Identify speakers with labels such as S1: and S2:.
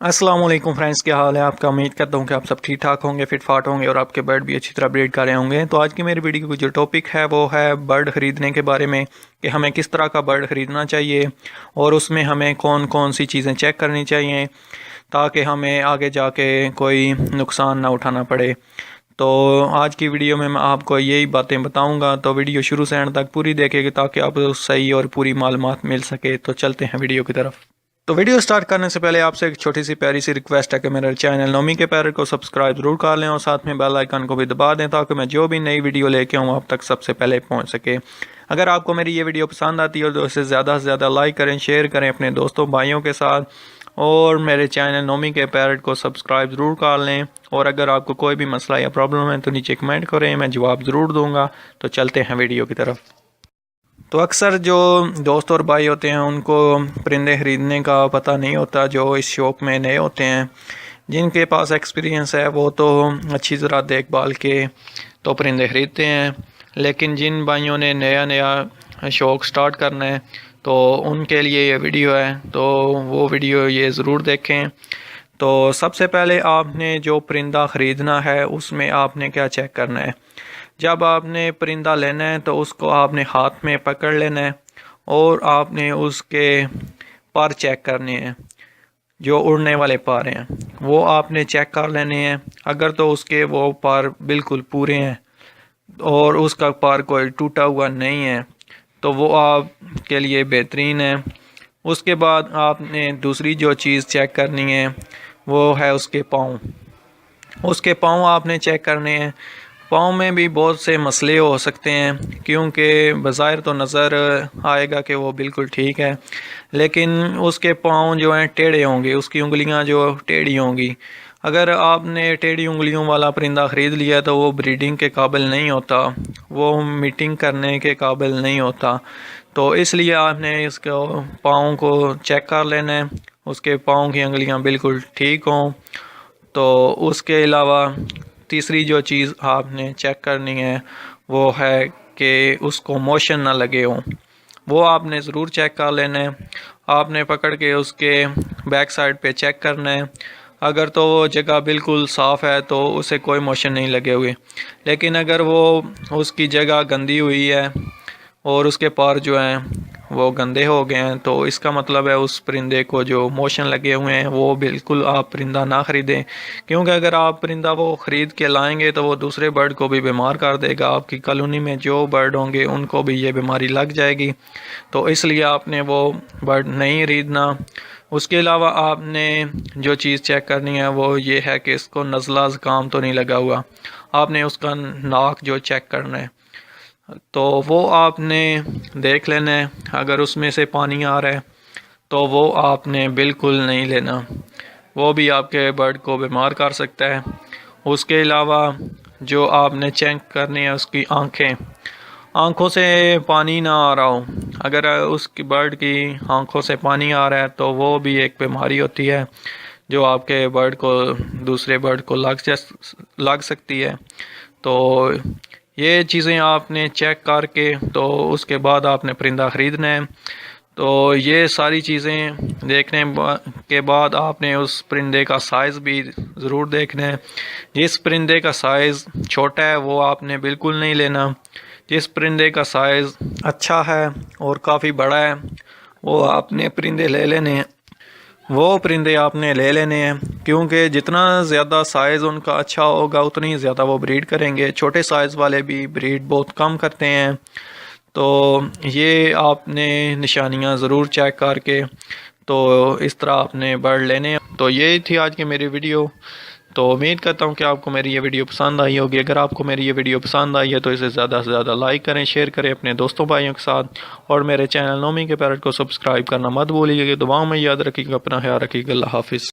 S1: अस्सलाम वालेकुम फ्रेंड्स, क्या हाल है आपका। उम्मीद करता हूँ कि आप सब ठीक ठाक होंगे, फिट फाट होंगे और आपके बर्ड भी अच्छी तरह ब्रीड कर रहे होंगे। तो आज की मेरी वीडियो की जो टॉपिक है वो है बर्ड ख़रीदने के बारे में कि हमें किस तरह का बर्ड ख़रीदना चाहिए और उसमें हमें कौन कौन सी चीज़ें चेक करनी चाहिए ताकि हमें आगे जाके कोई नुकसान ना उठाना पड़े। तो आज की वीडियो में मैं आपको यही बातें बताऊंगा, तो वीडियो शुरू से एंड तक पूरी देखेंगे ताकि आपको सही और पूरी मालूमात मिल सके। तो चलते हैं वीडियो की तरफ। तो वीडियो स्टार्ट करने से पहले आपसे एक छोटी सी प्यारी सी रिक्वेस्ट है कि मेरे चैनल नोमी के पैरट को सब्सक्राइब जरूर कर लें और साथ में बेल आइकन को भी दबा दें ताकि मैं जो भी नई वीडियो लेके आऊँ आप तक सबसे पहले पहुँच सके। अगर आपको मेरी ये वीडियो पसंद आती है तो इसे ज़्यादा से ज़्यादा लाइक करें, शेयर करें अपने दोस्तों भाइयों के साथ और मेरे चैनल नोमी के पैरट को सब्सक्राइब ज़रूर कर लें। और अगर आपको कोई भी मसला या प्रॉब्लम है तो नीचे कमेंट करें, मैं जवाब ज़रूर दूँगा। तो चलते हैं वीडियो की तरफ। तो अक्सर जो दोस्त और भाई होते हैं उनको परिंदे ख़रीदने का पता नहीं होता, जो इस शौक़ में नए होते हैं। जिनके पास एक्सपीरियंस है वो तो अच्छी तरह देखभाल के तो परिंदे ख़रीदते हैं, लेकिन जिन भाइयों ने नया नया शौक़ स्टार्ट करना है तो उनके लिए ये वीडियो है, तो वो वीडियो ये ज़रूर देखें। तो सबसे पहले आपने जो परिंदा ख़रीदना है उसमें आपने क्या चेक करना है। जब आपने परिंदा लेना है तो उसको आपने हाथ में पकड़ लेना है और आपने उसके पर चेक करने हैं, जो उड़ने वाले पर हैं वो आपने चेक कर लेने हैं। अगर तो उसके वो पर बिल्कुल पूरे हैं और उसका पर कोई टूटा हुआ नहीं है तो वो आपके लिए बेहतरीन है। उसके बाद आपने दूसरी जो चीज़ चेक करनी है वो है उसके पाँव। उसके पाँव आपने चेक करने हैं। पाँव में भी बहुत से मसले हो सकते हैं, क्योंकि बज़ाहिर तो नज़र आएगा कि वो बिल्कुल ठीक है, लेकिन उसके पाँव जो हैं टेढ़े होंगे, उसकी उंगलियां जो टेढ़ी होंगी। अगर आपने टेढ़ी उंगलियों वाला परिंदा ख़रीद लिया तो वो ब्रीडिंग के काबिल नहीं होता, वो मीटिंग करने के काबिल नहीं होता। तो इसलिए आपने इसको पाँव को चेक कर लेना है, उसके पाँव की उंगलियां बिल्कुल ठीक हों। तो उसके अलावा तीसरी जो चीज़ आपने चेक करनी है वो है कि उसको मोशन ना लगे हों, वो आपने ज़रूर चेक कर लेना है। आपने पकड़ के उसके बैक साइड पे चेक करना है। अगर तो वो जगह बिल्कुल साफ़ है तो उसे कोई मोशन नहीं लगे हुए, लेकिन अगर वो उसकी जगह गंदी हुई है और उसके पर जो हैं वो गंदे हो गए हैं तो इसका मतलब है उस परिंदे को जो मोशन लगे हुए हैं, वो बिल्कुल आप परिंदा ना ख़रीदें। क्योंकि अगर आप परिंदा वो ख़रीद के लाएंगे तो वो दूसरे बर्ड को भी बीमार कर देगा। आपकी कॉलोनी में जो बर्ड होंगे उनको भी ये बीमारी लग जाएगी, तो इसलिए आपने वो बर्ड नहीं ख़रीदना। उसके अलावा आपने जो चीज़ चेक करनी है वो ये है कि इसको नज़ला ज़ुकाम तो नहीं लगा हुआ। आपने उसका नाक जो चेक करना है तो वो आपने देख लेना है। अगर उसमें से पानी आ रहा है तो वो आपने बिल्कुल नहीं लेना, वो भी आपके बर्ड को बीमार कर सकता है। उसके अलावा जो आपने चेक करनी है उसकी आँखें, आँखों से पानी ना आ रहा हो। अगर उसकी बर्ड की आँखों से पानी आ रहा है तो वो भी एक बीमारी होती है जो आपके बर्ड को दूसरे बर्ड को लग सकती है। तो ये चीज़ें आपने चेक करके तो उसके बाद आपने परिंदा ख़रीदना है। तो ये सारी चीज़ें देखने के बाद आपने उस परिंदे का साइज़ भी ज़रूर देखना है। जिस परिंदे का साइज़ छोटा है वो आपने बिल्कुल नहीं लेना। जिस परिंदे का साइज़ अच्छा है और काफ़ी बड़ा है वो आपने परिंदे ले लेने हैं, वो परिंदे आपने ले लेने हैं। क्योंकि जितना ज़्यादा साइज़ उनका अच्छा होगा उतनी ज़्यादा वो ब्रीड करेंगे। छोटे साइज़ वाले भी ब्रीड बहुत कम करते हैं। तो ये आपने निशानियां ज़रूर चेक करके तो इस तरह आपने बर्ड लेने हैं। तो ये थी आज की मेरी वीडियो। तो उम्मीद करता हूँ कि आपको मेरी ये वीडियो पसंद आई होगी। अगर आपको मेरी ये वीडियो पसंद आई है तो इसे ज़्यादा से ज़्यादा लाइक करें, शेयर करें अपने दोस्तों भाइयों के साथ और मेरे चैनल नोमी के पैरट को सब्सक्राइब करना मत भूलिएगा। दुआओं में याद रखिएगा, अपना ख्याल रखिएगा। अल्लाह हाफिज़।